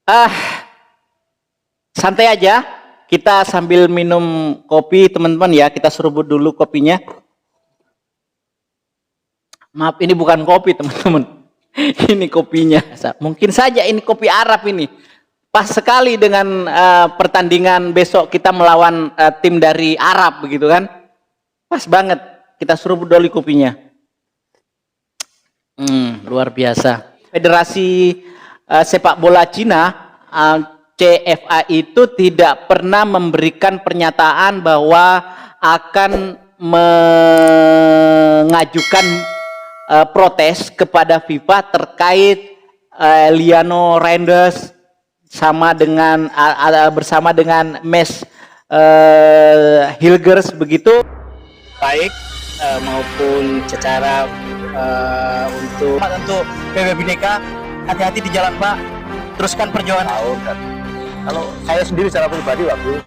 Ah, santai aja. Kita sambil minum kopi, teman-teman ya. Kita seruput dulu kopinya. Maaf, ini bukan kopi, teman-teman. Ini kopinya. Mungkin saja ini kopi Arab ini. Pas sekali dengan pertandingan besok kita melawan tim dari Arab, begitu kan? Pas banget. Kita seruput dulu kopinya. Luar biasa. Federasi sepak bola Cina, CFA itu tidak pernah memberikan pernyataan bahwa akan mengajukan protes kepada FIFA terkait Lionel Reinders bersama dengan Mes Hilgers begitu, baik maupun secara untuk PB Bhinneka. Hati-hati di jalan, Pak. Teruskan perjuangan. Kalau saya sendiri secara pribadi waktu.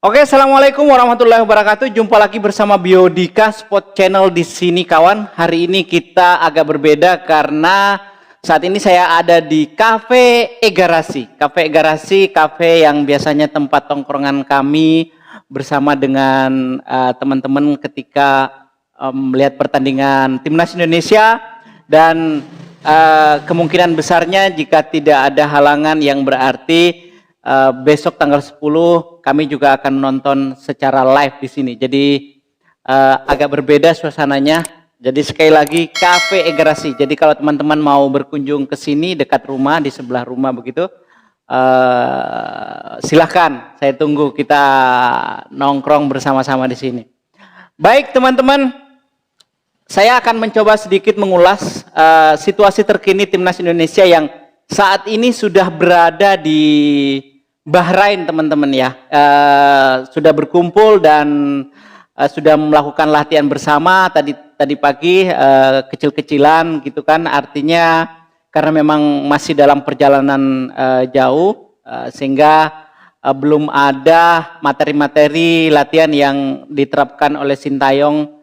Oke, assalamualaikum warahmatullahi wabarakatuh. Jumpa lagi bersama Biodika Sport Channel di sini, kawan. Hari ini kita agak berbeda karena saat ini saya ada di Cafe Egarasi. Cafe Egarasi, cafe yang biasanya tempat tongkrongan kami bersama dengan teman-teman ketika melihat pertandingan Timnas Indonesia, dan kemungkinan besarnya jika tidak ada halangan yang berarti besok tanggal 10 kami juga akan menonton secara live di sini. Jadi agak berbeda suasananya. Jadi sekali lagi Cafe Egarasi. Jadi kalau teman-teman mau berkunjung ke sini dekat rumah, di sebelah rumah begitu, silahkan. Saya tunggu, kita nongkrong bersama-sama di sini. Baik teman-teman, saya akan mencoba sedikit mengulas situasi terkini Timnas Indonesia yang saat ini sudah berada di Bahrain, teman-teman ya. Sudah berkumpul dan sudah melakukan latihan bersama tadi pagi, kecil-kecilan gitu kan. Artinya karena memang masih dalam perjalanan jauh, sehingga belum ada materi-materi latihan yang diterapkan oleh Sintayong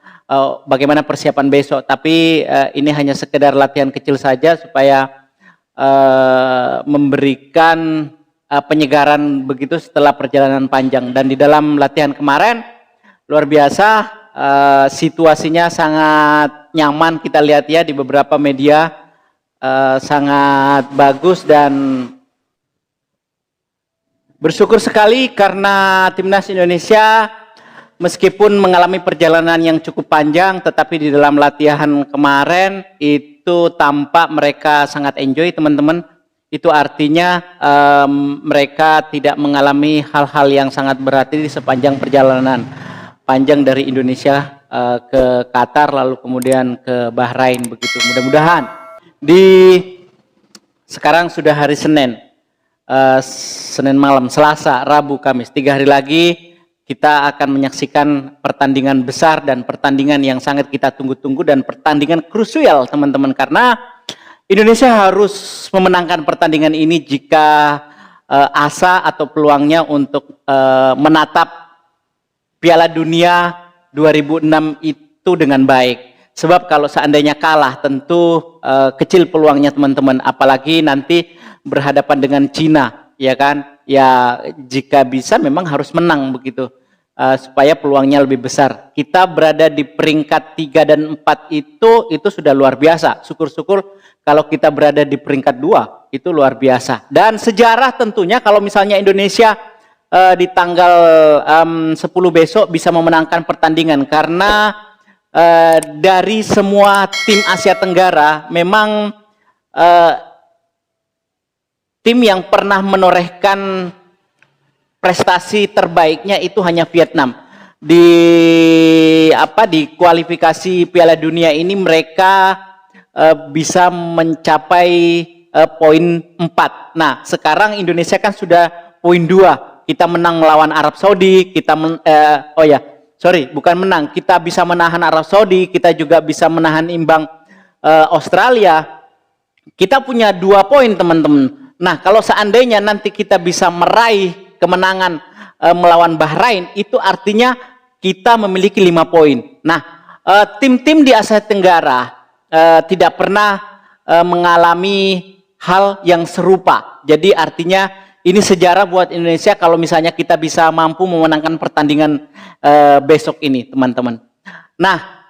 bagaimana persiapan besok. Tapi ini hanya sekedar latihan kecil saja supaya memberikan penyegaran begitu setelah perjalanan panjang. Dan di dalam latihan kemarin luar biasa, situasinya sangat nyaman kita lihat ya di beberapa media, sangat bagus, dan bersyukur sekali karena Timnas Indonesia meskipun mengalami perjalanan yang cukup panjang, tetapi di dalam latihan kemarin itu tampak mereka sangat enjoy, teman-teman. Itu artinya mereka tidak mengalami hal-hal yang sangat berarti di sepanjang perjalanan panjang dari Indonesia ke Qatar lalu kemudian ke Bahrain begitu. Mudah-mudahan sekarang sudah hari Senin, Senin malam, Selasa, Rabu, Kamis, 3 hari lagi kita akan menyaksikan pertandingan besar dan pertandingan yang sangat kita tunggu-tunggu dan pertandingan krusial, teman-teman, karena Indonesia harus memenangkan pertandingan ini jika asa atau peluangnya untuk menatap Piala Dunia 2006 itu dengan baik. Sebab kalau seandainya kalah tentu kecil peluangnya, teman-teman, apalagi nanti berhadapan dengan Cina, ya kan? Ya jika bisa memang harus menang begitu, supaya peluangnya lebih besar. Kita berada di peringkat 3 dan 4 itu sudah luar biasa. Syukur-syukur kalau kita berada di peringkat 2 itu luar biasa. Dan sejarah tentunya kalau misalnya Indonesia di tanggal 10 besok bisa memenangkan pertandingan, karena dari semua tim Asia Tenggara memang tim yang pernah menorehkan prestasi terbaiknya itu hanya Vietnam. Di kualifikasi Piala Dunia ini mereka bisa mencapai poin 4. Nah, sekarang Indonesia kan sudah poin 2. Kita menang melawan Arab Saudi, kita bisa menahan Arab Saudi, kita juga bisa menahan imbang Australia. Kita punya 2 poin, teman-teman. Nah, kalau seandainya nanti kita bisa meraih kemenangan melawan Bahrain, itu artinya kita memiliki 5 poin. Nah, tim-tim di Asia Tenggara tidak pernah mengalami hal yang serupa. Jadi artinya ini sejarah buat Indonesia kalau misalnya kita bisa mampu memenangkan pertandingan besok ini, teman-teman. Nah,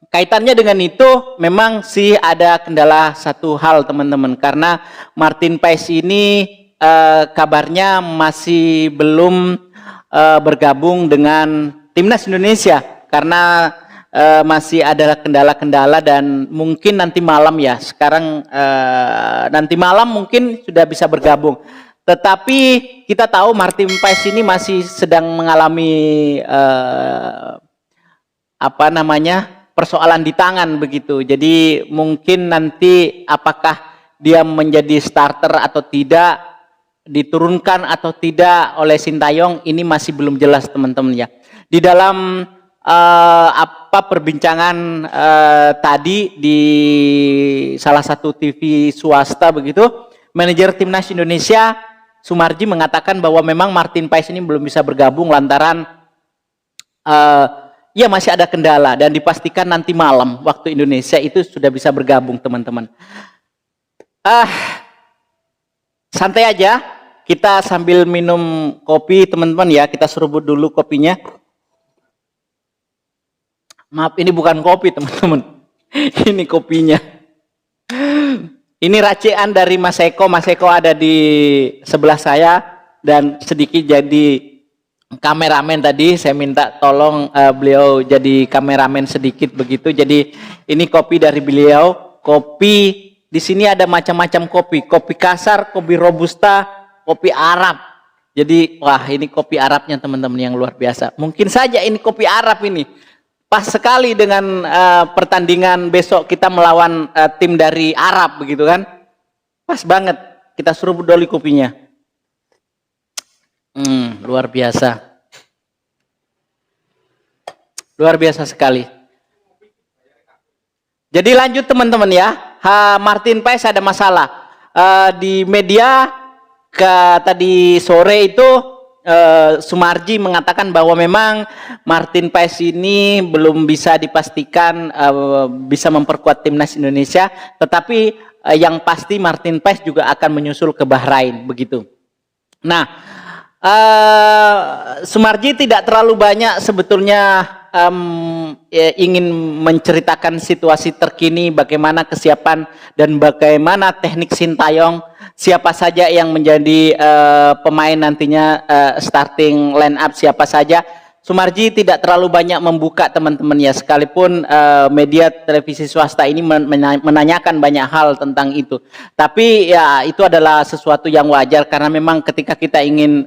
kaitannya dengan itu memang sih ada kendala satu hal, teman-teman, karena Martin Paes ini kabarnya masih belum bergabung dengan timnas Indonesia karena masih ada kendala-kendala dan mungkin nanti malam ya. Sekarang nanti malam mungkin sudah bisa bergabung. Tetapi kita tahu Martin Paes ini masih sedang mengalami persoalan di tangan begitu. Jadi mungkin nanti apakah dia menjadi starter atau tidak, diturunkan atau tidak oleh Sintayong, ini masih belum jelas, teman-teman ya. Di dalam perbincangan tadi di salah satu TV swasta begitu, manajer timnas Indonesia Sumarji mengatakan bahwa memang Martin Paes ini belum bisa bergabung lantaran ya masih ada kendala dan dipastikan nanti malam waktu Indonesia itu sudah bisa bergabung, teman-teman. Santai aja, kita sambil minum kopi, teman-teman ya. Kita seruput dulu kopinya. Maaf, ini bukan kopi, teman-teman. Ini kopinya. Ini racian dari Mas Eko. Mas Eko ada di sebelah saya dan sedikit jadi kameramen tadi. Saya minta tolong beliau jadi kameramen sedikit begitu. Jadi ini kopi dari beliau. Kopi di sini ada macam-macam kopi. Kopi kasar, kopi robusta, kopi Arab. Jadi wah, ini kopi Arabnya, teman-teman, yang luar biasa. Mungkin saja ini kopi Arab ini. Pas sekali dengan pertandingan besok kita melawan tim dari Arab begitu kan. Pas banget. Kita seruput dulu kopinya. Luar biasa. Luar biasa sekali. Jadi lanjut, teman-teman ya. Martin Paes ada masalah. Di media tadi sore itu Sumarji mengatakan bahwa memang Martin Paes ini belum bisa dipastikan bisa memperkuat timnas Indonesia, tetapi yang pasti Martin Paes juga akan menyusul ke Bahrain begitu. Nah, Sumarji tidak terlalu banyak sebetulnya ingin menceritakan situasi terkini, bagaimana kesiapan dan bagaimana teknik Sintayong, siapa saja yang menjadi pemain nantinya, starting line up siapa saja. Sumarji tidak terlalu banyak membuka, teman-teman ya, sekalipun media televisi swasta ini menanyakan banyak hal tentang itu. Tapi ya itu adalah sesuatu yang wajar karena memang ketika kita ingin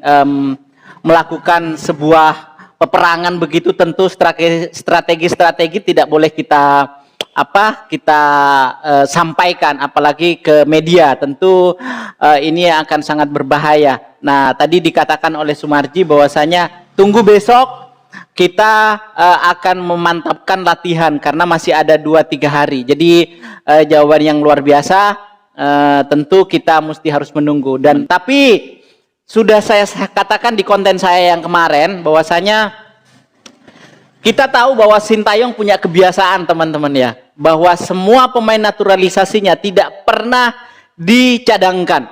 melakukan sebuah peperangan begitu, tentu strategi tidak boleh kita sampaikan apalagi ke media. Tentu ini akan sangat berbahaya. Nah, tadi dikatakan oleh Sumarji bahwasanya tunggu besok kita akan memantapkan latihan karena masih ada 2-3 hari. Jadi jawaban yang luar biasa, tentu kita mesti harus menunggu. Dan tapi sudah saya katakan di konten saya yang kemarin bahwasanya kita tahu bahwa Sintayong punya kebiasaan, teman-teman ya, bahwa semua pemain naturalisasinya tidak pernah dicadangkan.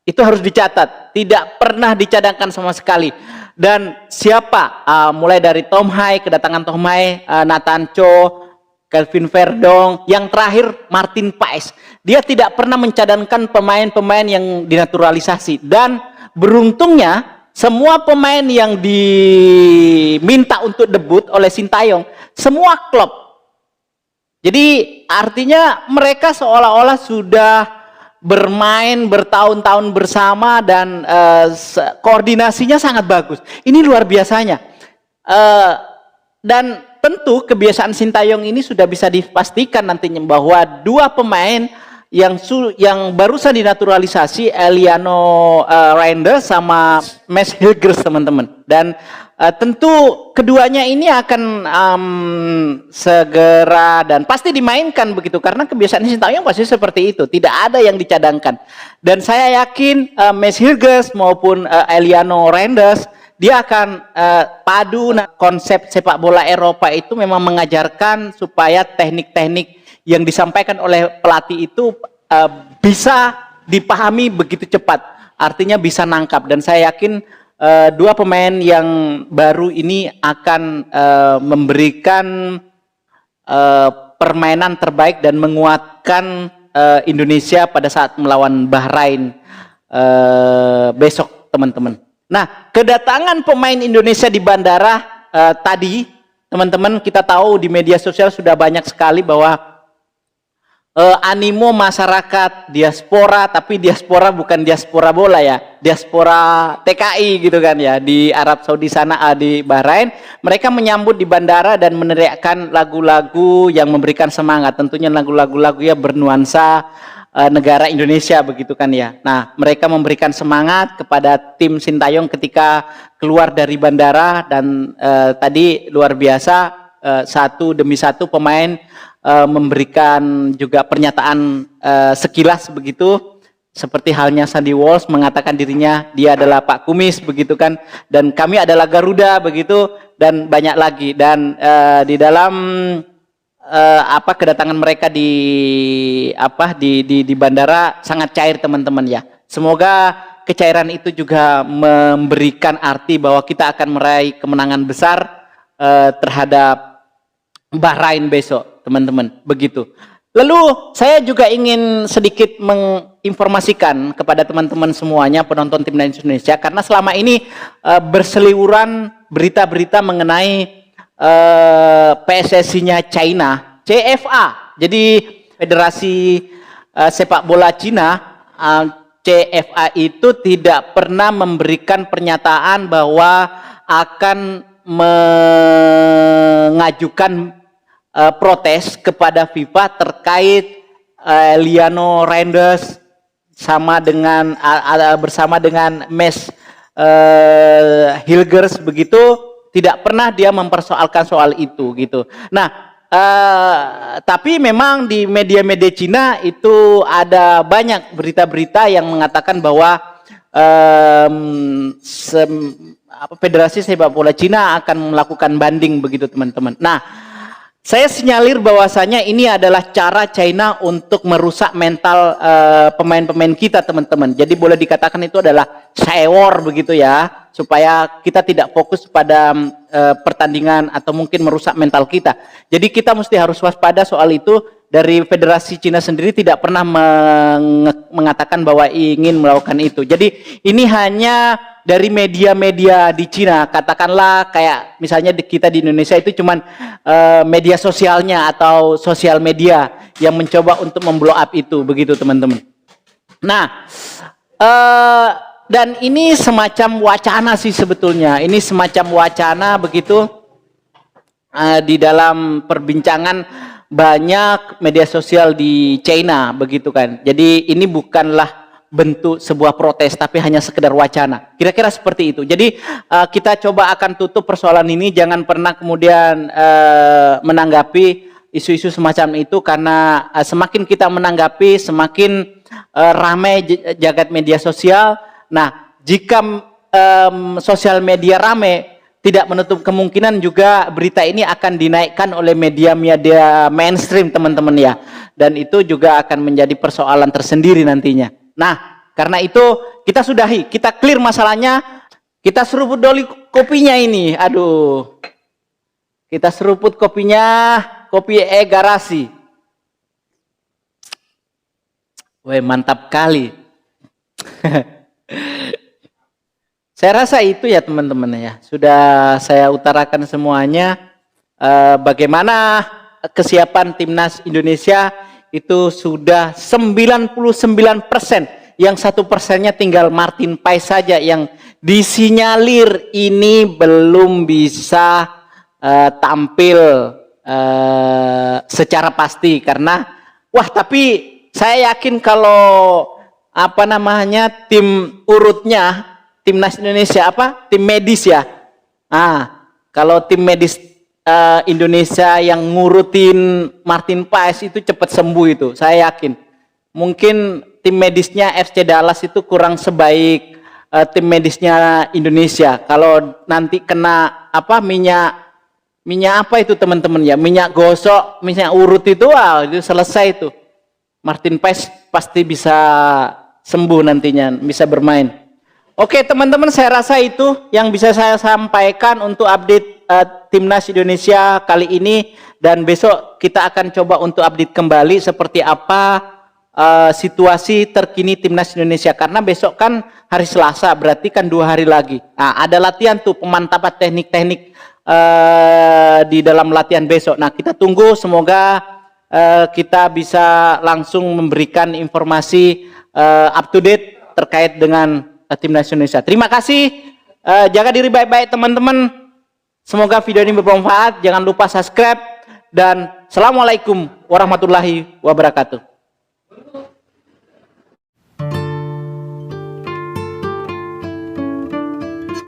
Itu harus dicatat, tidak pernah dicadangkan sama sekali. Dan siapa mulai dari Tom Hai, kedatangan Tom Hai, Nathan Cho, Kelvin Verdong, yang terakhir Martin Paes, dia tidak pernah mencadangkan pemain-pemain yang dinaturalisasi. Dan beruntungnya semua pemain yang diminta untuk debut oleh Sintayong semua klub. Jadi artinya mereka seolah-olah sudah bermain bertahun-tahun bersama dan koordinasinya sangat bagus. Ini luar biasanya. Dan tentu kebiasaan Sintayong ini sudah bisa dipastikan nantinya bahwa dua pemain yang barusan dinaturalisasi, Eliano Reinders sama Mats Hummels, teman-teman. Dan tentu keduanya ini akan segera dan pasti dimainkan begitu karena kebiasaan Sintayong pasti seperti itu, tidak ada yang dicadangkan. Dan saya yakin Mats Hummels maupun Eliano Reinders dia akan padu. Konsep sepak bola Eropa itu memang mengajarkan supaya teknik-teknik yang disampaikan oleh pelatih itu bisa dipahami begitu cepat, artinya bisa nangkap. Dan saya yakin dua pemain yang baru ini akan memberikan permainan terbaik dan menguatkan Indonesia pada saat melawan Bahrain besok, teman-teman. Nah, kedatangan pemain Indonesia di bandara tadi, teman-teman, kita tahu di media sosial sudah banyak sekali bahwa animo masyarakat diaspora, tapi diaspora bukan diaspora bola ya, diaspora TKI gitu kan ya, di Arab Saudi sana, di Bahrain, mereka menyambut di bandara dan meneriakkan lagu-lagu yang memberikan semangat, tentunya lagu-lagu ya bernuansa negara Indonesia begitu kan ya. Nah, mereka memberikan semangat kepada tim Sintayong ketika keluar dari bandara, dan tadi luar biasa, satu demi satu pemain memberikan juga pernyataan sekilas begitu, seperti halnya Sandy Walsh mengatakan dirinya dia adalah Pak Kumis begitu kan, dan kami adalah Garuda begitu, dan banyak lagi. Dan di dalam kedatangan mereka di bandara sangat cair, teman-teman ya. Semoga kecairan itu juga memberikan arti bahwa kita akan meraih kemenangan besar terhadap Bahrain besok, teman-teman, begitu. Lalu saya juga ingin sedikit menginformasikan kepada teman-teman semuanya, penonton Timnas Indonesia, karena selama ini berseliweran berita-berita mengenai PSSI-nya China, CFA. Jadi Federasi Sepak Bola Cina, CFA itu tidak pernah memberikan pernyataan bahwa akan mengajukan protes kepada FIFA terkait Liano Reinders bersama dengan Mes Hilgers begitu, tidak pernah dia mempersoalkan soal itu gitu. Nah, tapi memang di media-media Cina itu ada banyak berita-berita yang mengatakan bahwa Federasi Sepak Bola Cina akan melakukan banding begitu, teman-teman. Nah, saya sinyalir bahwasanya ini adalah cara China untuk merusak mental pemain-pemain kita, teman-teman. Jadi boleh dikatakan itu adalah war begitu ya, supaya kita tidak fokus pada pertandingan atau mungkin merusak mental kita. Jadi kita mesti harus waspada soal itu. Dari Federasi Cina sendiri tidak pernah mengatakan bahwa ingin melakukan itu. Jadi ini hanya dari media-media di Cina, katakanlah kayak misalnya kita di Indonesia itu cuman media sosialnya atau sosial media yang mencoba untuk memblow up itu, begitu teman-teman. Nah, dan ini semacam wacana sih sebetulnya. Ini semacam wacana begitu di dalam perbincangan banyak media sosial di China begitu kan. Jadi ini bukanlah bentuk sebuah protes, tapi hanya sekedar wacana. Kira-kira seperti itu. Jadi kita coba akan tutup persoalan ini. Jangan pernah kemudian menanggapi isu-isu semacam itu, karena semakin kita menanggapi, semakin ramai jagat media sosial. Nah, jika sosial media ramai, tidak menutup kemungkinan juga berita ini akan dinaikkan oleh media-media mainstream, teman-teman ya. Dan itu juga akan menjadi persoalan tersendiri nantinya. Nah, karena itu kita sudahi, kita clear masalahnya. Kita seruput dulu kopinya ini. Aduh. Kita seruput kopinya, kopi Garasi. Weh, mantap kali. Saya rasa itu ya teman-teman ya. Sudah saya utarakan semuanya. Bagaimana kesiapan Timnas Indonesia itu sudah 99%. Yang 1%-nya tinggal Martin Paes saja yang disinyalir ini belum bisa tampil secara pasti. Karena tapi saya yakin kalau tim urutnya Timnas Indonesia tim medis ya. Kalau tim medis Indonesia yang ngurutin Martin Paes itu cepat sembuh itu, saya yakin. Mungkin tim medisnya FC Dallas itu kurang sebaik tim medisnya Indonesia. Kalau nanti kena minyak apa itu teman-teman ya, minyak gosok, minyak urut itu, itu selesai itu. Martin Paes pasti bisa sembuh nantinya bisa bermain. Oke teman-teman, saya rasa itu yang bisa saya sampaikan untuk update Timnas Indonesia kali ini, dan besok kita akan coba untuk update kembali seperti apa situasi terkini Timnas Indonesia, karena besok kan hari Selasa, berarti kan 2 hari lagi. Nah, ada latihan tuh pemantapan teknik-teknik di dalam latihan besok. Nah, kita tunggu, semoga kita bisa langsung memberikan informasi up to date terkait dengan Timnas Indonesia. Terima kasih, jaga diri baik-baik teman-teman. Semoga video ini bermanfaat. Jangan lupa subscribe, dan assalamualaikum warahmatullahi wabarakatuh.